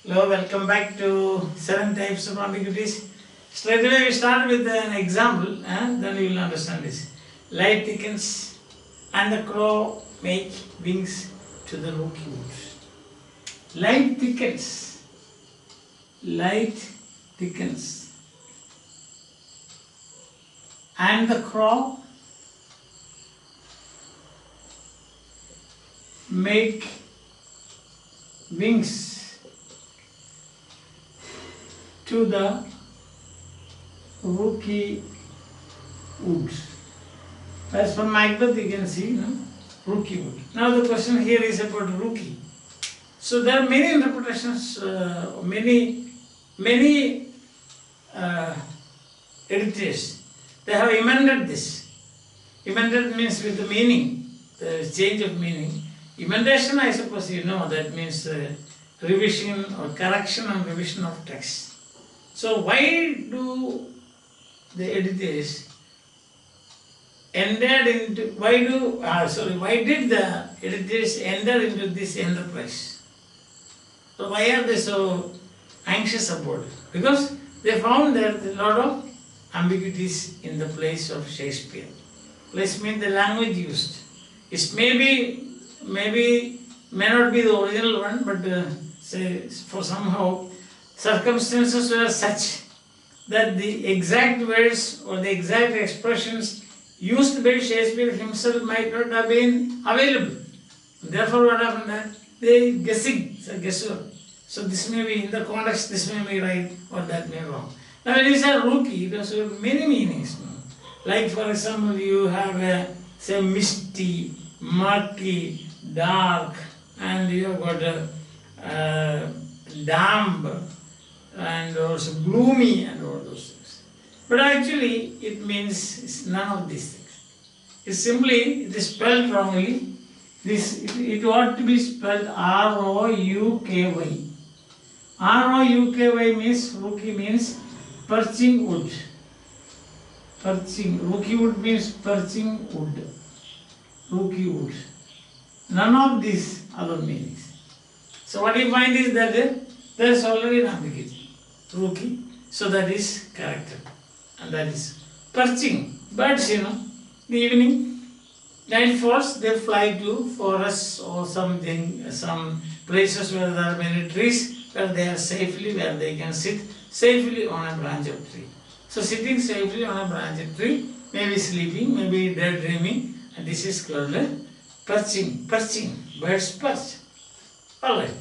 Hello, welcome back to 7 types of ambiguities. Straight away we start with an example and then you will understand this. Light thickens and the crow make wings to the rookie wood. Light thickens. Light thickens. And the crow make wings to the rookie wood. As from Macbeth you can see, no? Rookie wood. Now the question here is about rookie. So there are many interpretations, many editors. They have amended this. Amended means with the meaning, the change of meaning. Emendation, I suppose you know, that means revision or correction and revision of text. So why do the editors entered into, why did the editors enter into this enterprise? So why are they so anxious about it? Because they found that there are a lot of ambiguities in the plays of Shakespeare. Plays means the language used. It may not be the original one, but say for somehow circumstances were such that the exact words or the exact expressions used by Shakespeare himself might not have been available. Therefore, what happened that they guessing, it's a guesswork. So this may be in the context, this may be right or that may be wrong. Now when you say rookie, it has many meanings. Like for example, you have say misty, murky, dark, and you have got damp and also gloomy and all those things. But actually it means it's none of these things. It's simply, it is spelled wrongly. It ought to be spelled R-O-U-K-Y. R-O-U-K-Y means, rookie means perching wood. Perching, rookie wood means perching wood. Rookie wood. None of these other meanings. So what you find is that there is already an ambiguity. Rookie, so that is corrected. And that is perching. Birds, in the evening, night falls, they fly to forests or something, some places where there are many trees, where they are safely, where they can sit safely on a branch of tree. So sitting safely on a branch of tree, maybe sleeping, maybe daydreaming, and this is called perching. Perching. Birds perch. Alright.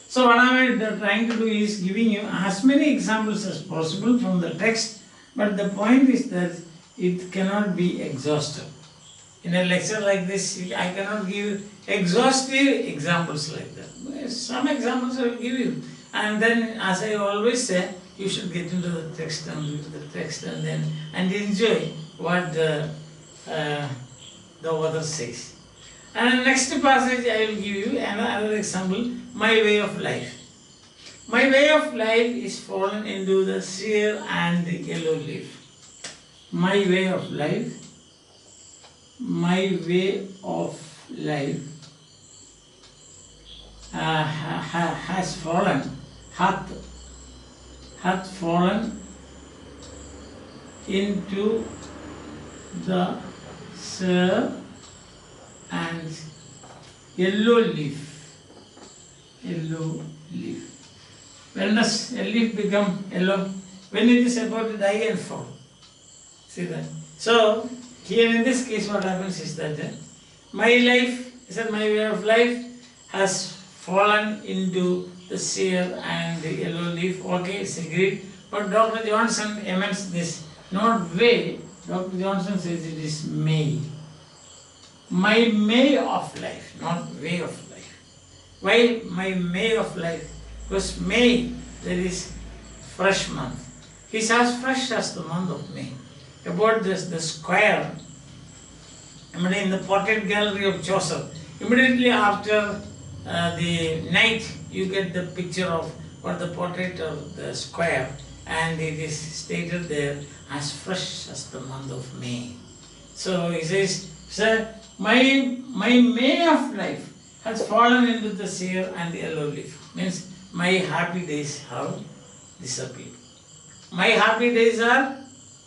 So what I am trying to do is giving you as many examples as possible from the text, but the point is that it cannot be exhaustive. In a lecture like this, I cannot give exhaustive examples like that. Some examples I will give you, and then as I always say, you should get into the text and read the text and enjoy what the author says. And next passage I will give you another example, my way of life. My way of life is fallen into the sere and the yellow leaf. My way of life has fallen, hath fallen into the sere and yellow leaf. Yellow leaf. When does a leaf become yellow? When it is about to die and fall. See that? So, here in this case what happens is that my life, is that my way of life has fallen into the sere and the yellow leaf. Okay, it's agreed. But Dr. Johnson amends this. Not way, Dr. Johnson says it is may. My May of life, not way of life. Why my May of life? Because May, there is fresh month. It's as fresh as the month of May. About this, the square, in the portrait gallery of Chaucer, immediately after the night, you get the picture of what the portrait of the square, and it is stated there as fresh as the month of May. So he says, sir, my May of life has fallen into the sere and yellow leaf. Means my happy days have disappeared. My happy days are,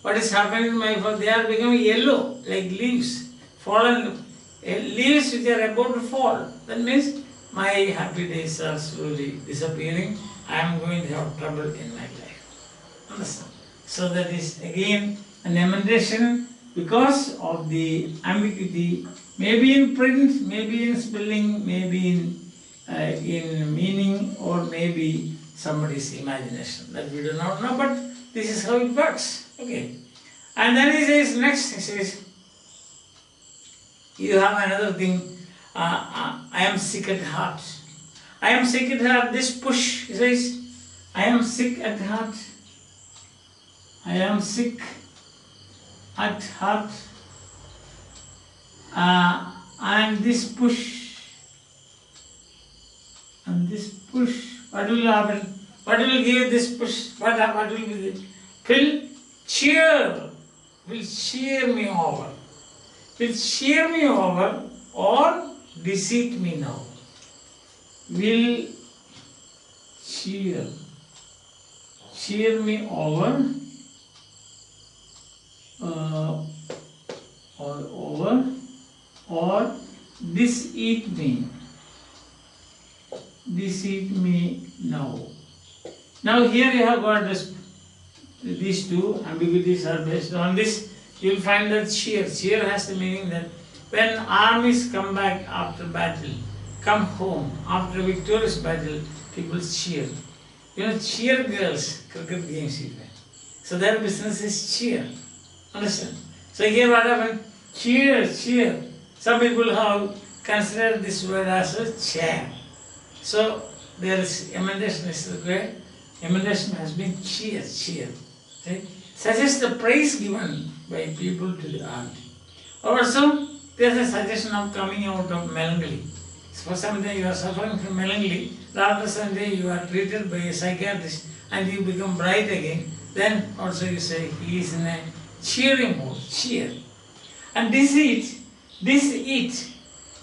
what is happening in my life? They are becoming yellow, like leaves, fallen leaves which are about to fall. That means my happy days are slowly disappearing. I am going to have trouble in my life. Understand? So that is again an emendation because of the ambiguity, maybe in print, maybe in spelling, maybe in meaning, or maybe somebody's imagination. That we do not know, but this is how it works. Okay. And then he says next, he says, you have another thing, I am sick at heart. I am sick at heart. This push, he says, I am sick at heart. I am sick at heart. And this push, what will happen? What will give this push? What will be the will cheer me over. Will cheer me over or deceive me now. Will cheer me over or deceive me now. Now here you have got these two ambiguities are based on this. You will find that cheer has the meaning that when armies come back after battle, come home after a victorious battle, people cheer. You know, cheer girls, cricket games even. So their business is cheer. Understand? So here what happened? Cheer. Some people have considered this word as a chair. So there is emendation is required. Emendation has been cheer. Okay? Such is the praise given by people to the art. Also, there is a suggestion of coming out of melancholy. For some day you are suffering from melancholy, after some day you are treated by a psychiatrist and you become bright again, then also you say he is in a cheering mood, cheer. And deceit,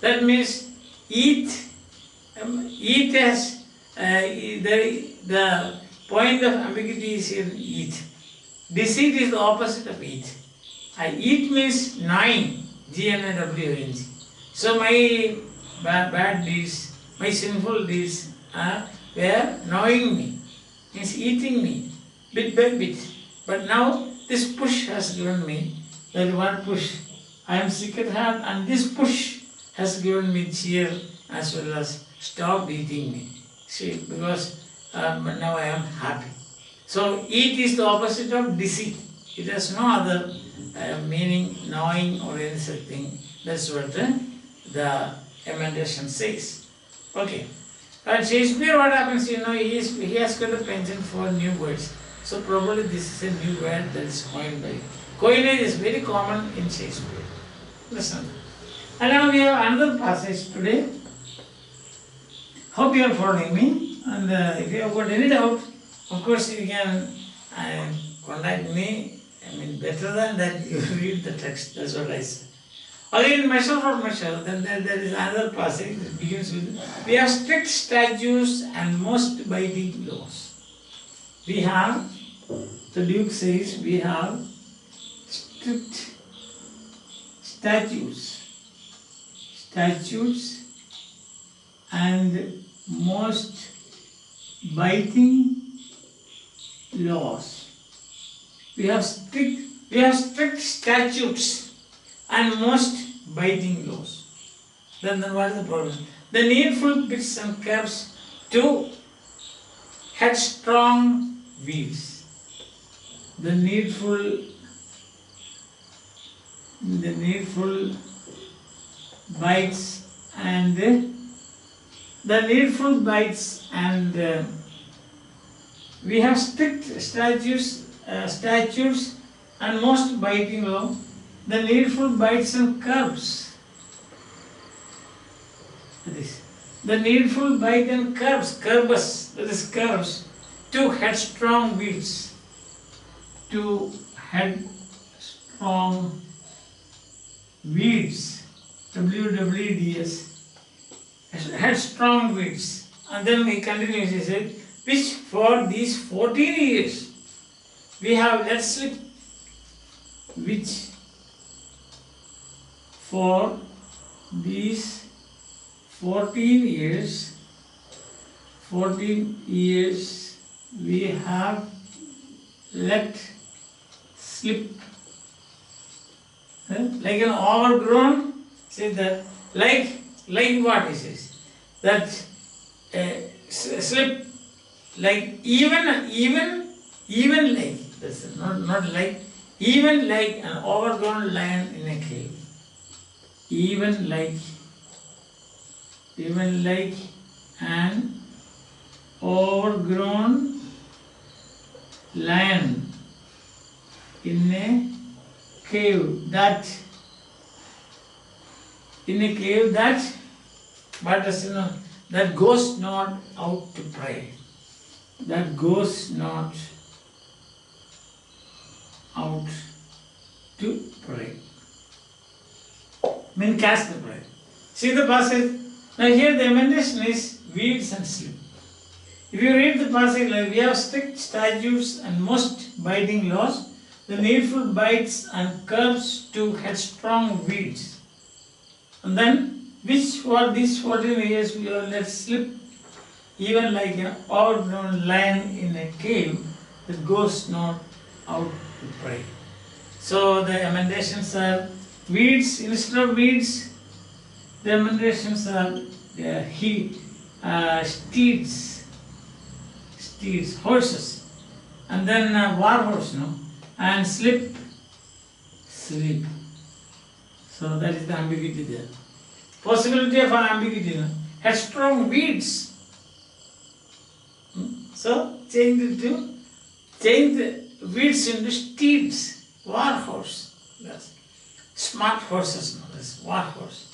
that means eat as the point of ambiguity is here eat. Deceit is the opposite of eat. Eat means gnawing, G-N-A-W-N-G. So my bad deeds, my sinful deeds were gnawing me, means eating me, bit by bit. But now this push has given me, that one push. I am sick at heart and this push has given me cheer as well as stop eating me. See, because now I am happy. So eat is the opposite of deceit. It has no other meaning, gnawing or any such thing. That's what the emendation says. Okay. But Shakespeare, what happens, he has got a penchant for new words. So probably this is a new word that is coined by him. Coinage is very common in Shakespeare. Listen. And now we have another passage today. Hope you are following me. And if you have got any doubt, of course you can contact me. Better than that you read the text. That's what I say. Again, measure for measure, then there is another passage that begins with, we have strict statutes and most biting laws. We have, the Duke says, we have strict statutes and most biting laws. We have strict statutes and most biting laws. Then what is the problem? The needful bits and caps to headstrong wheels. The needful bites and we have strict statutes and most biting law. The needful bites and curbs. The needful bite and curbs, that is curbs, to headstrong wheels. To headstrong weeds, WWDS, headstrong weeds. And then he continues, he said, which for these 14 years we have let slip, which for these 14 years we have let slip. Like an overgrown, say that, like what he says, that slip, like even like, that's not like, even like an overgrown lion in a cave. Even like an overgrown lion in a cave, that but does you know, that goes not out to pray. That goes not out to pray. Mean cast the prayer. See the passage? Now here the emendation is weeds and slip. If you read the passage like, we have strict statutes and most biting laws, the needful bites and curbs to headstrong weeds. And then, which for these 14 years we have let slip, even like an overgrown lion in a cave that goes not out to pray. So the emendations are weeds, instead of weeds, the emendations are steeds, horses, and then war horse, and sleep. So that is the ambiguity there. Possibility of ambiguity, headstrong weeds. So change the weeds into steeds, war horse. That's smart horses, that's war horse.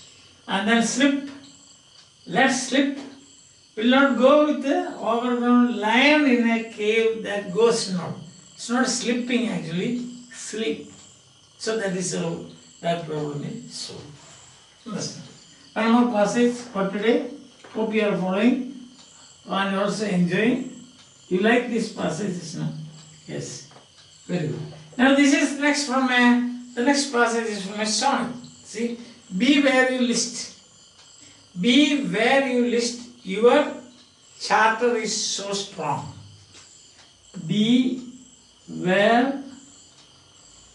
And then slip, let slip, will not go with the overgrown lion in a cave that goes not. It's not slipping actually, sleep. So that is how that problem is solved. Understand? One more passage for today. Hope you are following and also enjoying. You like this passage, no? Yes. Very good. Now this is next from the next passage is from a song. See, be where you list. Be where you list. Your charter is so strong. Be where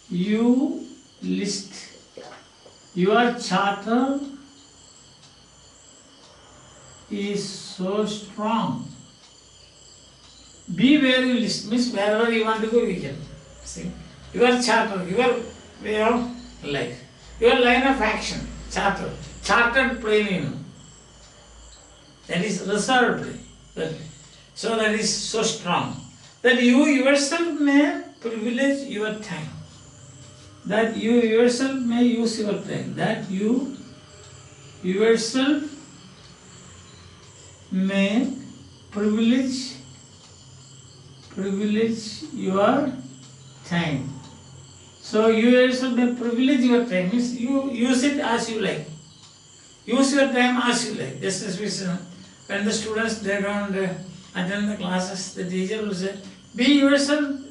you list. Your charter is so strong. Be where you list means wherever you want to go, you can. See, your charter, your way of life, your line of action, chartered plane, that is reserved plane. So that is so strong that you yourself may privilege your time. That you yourself may use your time. That you yourself may privilege your time. So you yourself may privilege your time, means you use it as you like. Use your time as you like. Just as we say, when the students they don't attend the classes, the teacher will say, be yourself,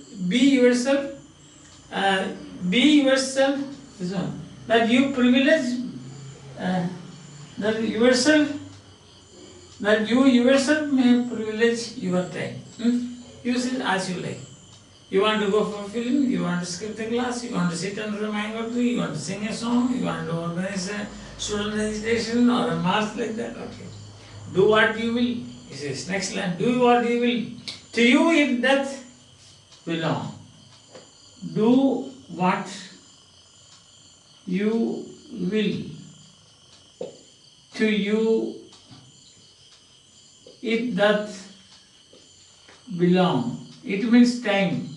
this one. That you privilege that you yourself may privilege your time. Use it as you like. You want to go for a film, you want to skip the class, you want to sit under a mango tree, you want to sing a song, you want to organize a student registration or a march like that, okay. Do what you will. He says, next line, do what you will. To you it doth belong. Do what you will. To you it doth belong. It means time.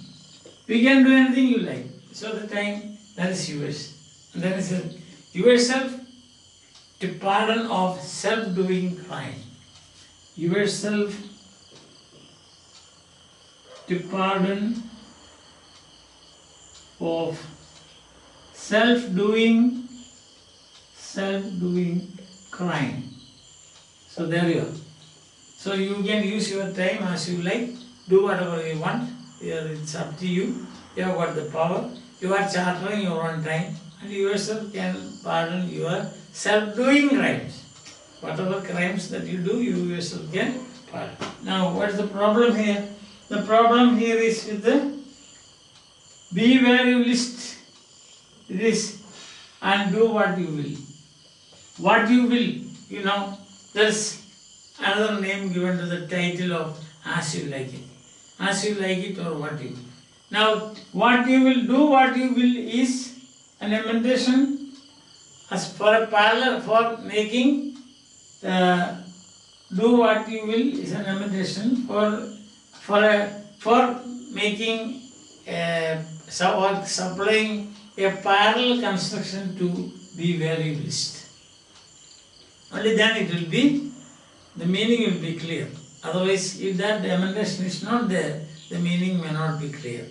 You can do anything you like. So the time, that is yours. And then it says, yourself to pardon of self-doing crime. Yourself to pardon of self-doing crime. So there you are. So you can use your time as you like, do whatever you want. Here it's up to you. You have got the power. You are chartering your own time, and you yourself can pardon yourself doing crimes. Whatever crimes that you do, you yourself can pardon. Now, what's the problem here? The problem here is with the be where you list. It is and do what you will. What you will, there's another name given to the title of as you like it. As you like it or what you will. Now, what you will do, what you will is an emendation as for a parallel for making do what you will is an emendation for making or supplying a parallel construction to be where you list. Only then it will be, the meaning will be clear. Otherwise, if that emendation is not there, the meaning may not be clear.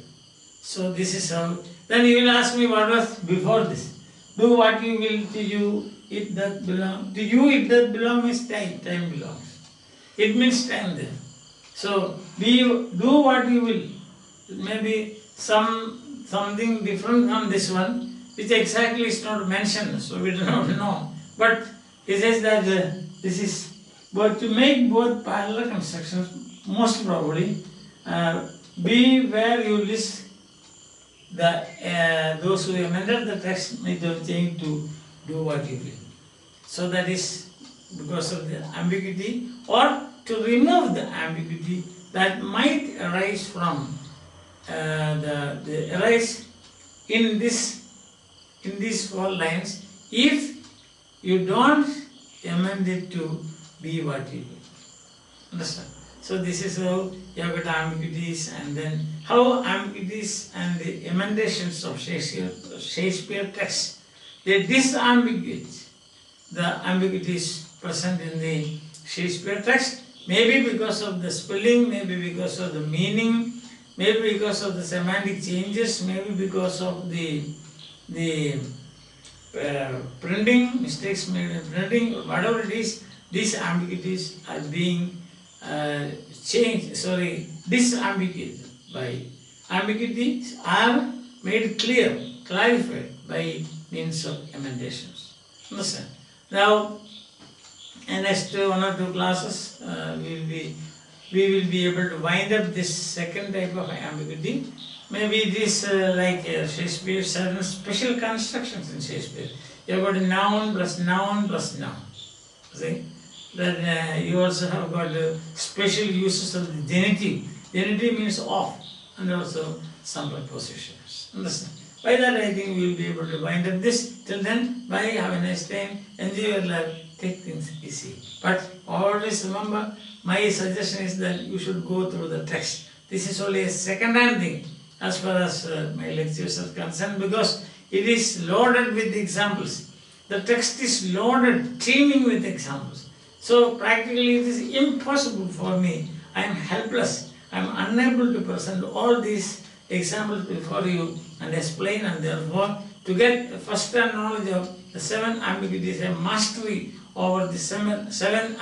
So this is how. Then you will ask me what was before this. Do what you will to you, it that belong. To you, it that belong is time. Time belongs. It means time there. So do what you will. It may be something different from this one, which exactly is not mentioned. So we do not know. But it says that this is. But to make both parallel constructions, most probably, be where you list those who amended the text may have changed to do what you will. So that is because of the ambiguity, or to remove the ambiguity that might arise from arise in these 4 lines if you don't amend it to be what you will. Understand? So this is how you have got ambiguities, and then how ambiguities and the emendations of Shakespeare text, they disambiguate the ambiguities present in the Shakespeare text, maybe because of the spelling, maybe because of the meaning, maybe because of the semantic changes, maybe because of the printing mistakes, maybe printing, whatever it is, these ambiguities are being disambiguated by ambiguities are made clear, clarified by means of emendations. Understand? Now, in next 1 or 2 classes, we will be able to wind up this second type of ambiguity. Maybe it is like Shakespeare, certain special constructions in Shakespeare. You have got noun plus noun plus noun. See? Then you also have got special uses of the genitive. Genitive means of, and also some prepositions. Understand? By that I think we will be able to wind up this. Till then, bye, have a nice time, enjoy your life, take things easy. But always remember, my suggestion is that you should go through the text. This is only a second-hand thing as far as my lectures are concerned, because it is loaded with examples. The text is loaded, teeming with examples. So practically it is impossible for me. I am helpless. I am unable to present all these examples before you and explain, and therefore to get first-hand knowledge of the 7 ambiguities, a mastery over the 7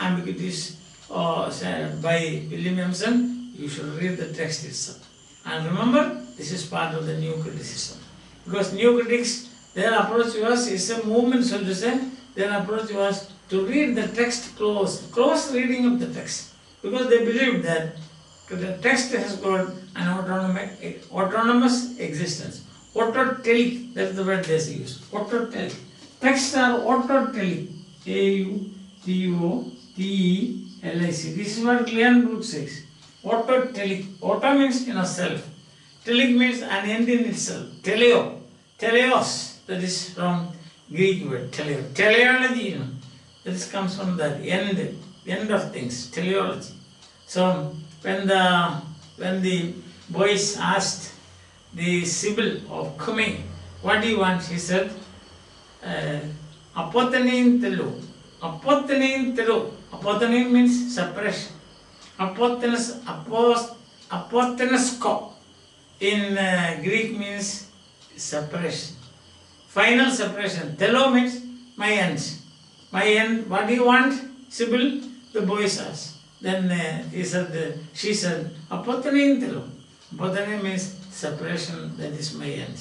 ambiguities by William Empson, you should read the text itself. And remember, this is part of the new criticism. Because new critics, their approach was, is a movement, so to say, their approach was to read the text close reading of the text. Because they believed that the text has got an autonomous existence. Autotelic, that's the word they use. Autotelic. Texts are autotelic. A-U-T-O-T-E-L-I-C. This is what Glenn says. Autotelic. Auto means self. Telic means an end in itself. Teleo. Teleos. That is from Greek word. Teleo. Teleology, This comes from the end of things. Teleology. So when the boys asked the Sibyl of Cumae, what do you want? She said, apothenein telo. Apothenein telo. Apothenein means separation. Apothenesko in Greek means separation. Final separation. Telo means my ends. My end, what do you want, Sibyl? the boys asked. Then she said, Apothanayintalo. Apothanay means separation, that is my end.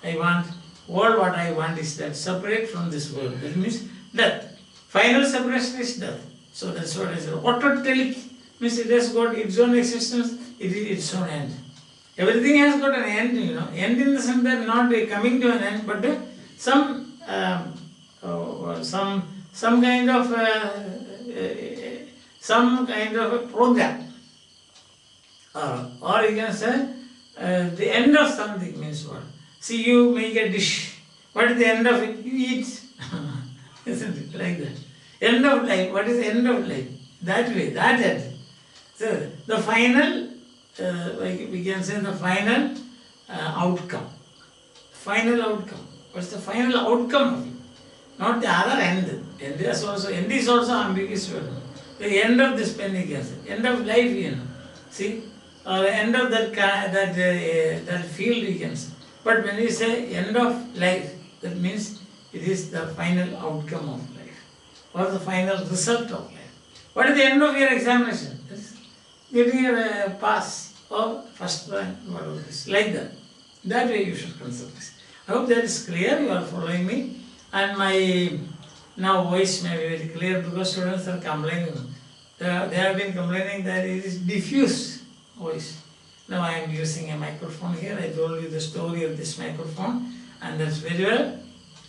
I want, all what I want is that separate from this world. That means death. Final separation is death. So that's what I said. Autotelic means it has got its own existence, it is its own end. Everything has got an end, end in the sense that not coming to an end, but some kind of a program, or you can say the end of something means what? See, you make a dish. What is the end of it? You eat. Isn't it like that? End of life. What is the end of life? That way, that end. So the final, we can say the final outcome. Final outcome. What's the final outcome of it? Not the other end. End is also ambiguous word. The end of this pen, you can say. End of life, See, or end of that field, you can say. But when you say end of life, that means it is the final outcome of life, or the final result of life. What is the end of your examination? It's getting a pass or first rank, whatever it is, like that. That way you should consider this. I hope that is clear, you are following me. And my now voice may be very clear because students are complaining. They have been complaining that it is diffuse voice. Now I am using a microphone here. I told you the story of this microphone, and that's very well.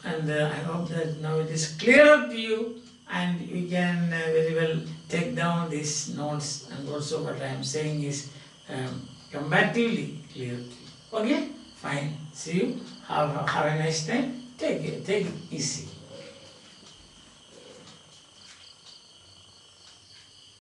And I hope that now it is clearer to you, and you can very well take down these notes, and also what I am saying is comparatively clear to you. Okay? Fine. See you. Have a nice time. Take it easy.